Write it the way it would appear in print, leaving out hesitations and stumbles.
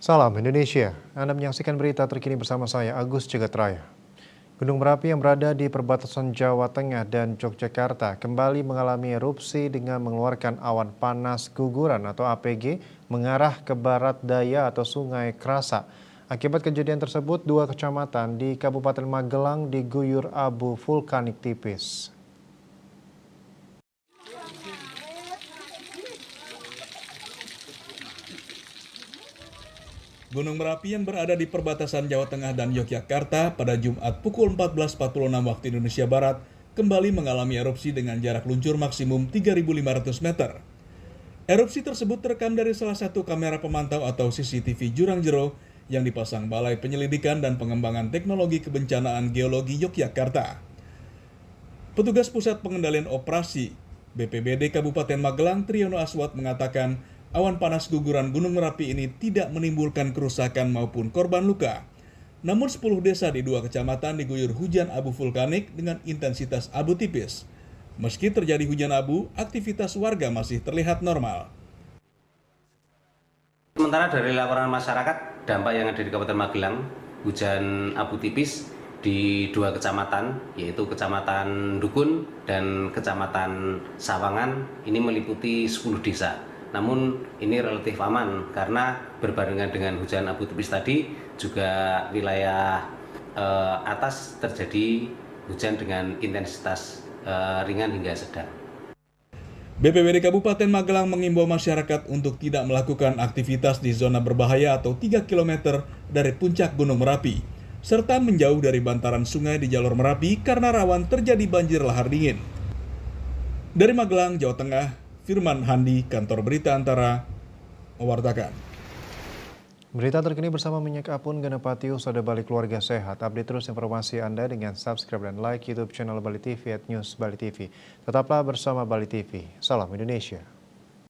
Salam Indonesia, Anda menyaksikan berita terkini bersama saya Agus Cegatraya. Gunung Merapi yang berada di perbatasan Jawa Tengah dan Yogyakarta kembali mengalami erupsi dengan mengeluarkan awan panas guguran atau APG mengarah ke barat daya atau Sungai Krasa. Akibat kejadian tersebut, 2 kecamatan di Kabupaten Magelang diguyur abu vulkanik tipis. Gunung Merapi yang berada di perbatasan Jawa Tengah dan Yogyakarta pada Jumat pukul 14.46 waktu Indonesia Barat kembali mengalami erupsi dengan jarak luncur maksimum 3.500 meter. Erupsi tersebut terekam dari salah satu kamera pemantau atau CCTV Jurang Jero yang dipasang Balai Penyelidikan dan Pengembangan Teknologi Kebencanaan Geologi Yogyakarta. Petugas Pusat Pengendalian Operasi BPBD Kabupaten Magelang Triyono Aswat mengatakan awan panas guguran Gunung Merapi ini tidak menimbulkan kerusakan maupun korban luka. Namun 10 desa di 2 kecamatan diguyur hujan abu vulkanik dengan intensitas abu tipis. Meski terjadi hujan abu, aktivitas warga masih terlihat normal. Sementara dari laporan masyarakat, dampak yang ada di Kabupaten Magelang, hujan abu tipis di 2 kecamatan, yaitu Kecamatan Dukun dan Kecamatan Sawangan, ini meliputi 10 desa. Namun ini relatif aman karena berbarengan dengan hujan abu tipis tadi, juga wilayah atas terjadi hujan dengan intensitas ringan hingga sedang. BPBD Kabupaten Magelang mengimbau masyarakat untuk tidak melakukan aktivitas di zona berbahaya atau 3 km dari puncak Gunung Merapi, serta menjauh dari bantaran sungai di jalur Merapi karena rawan terjadi banjir lahar dingin. Dari Magelang, Jawa Tengah, Firman Handi, Kantor Berita Antara, mewartakan. Berita terkini bersama Minyak Apun Ganapati Usada Bali Keluarga Sehat. Update terus informasi Anda dengan subscribe dan like YouTube channel Bali TV @News Bali TV. Tetaplah bersama Bali TV. Salam Indonesia.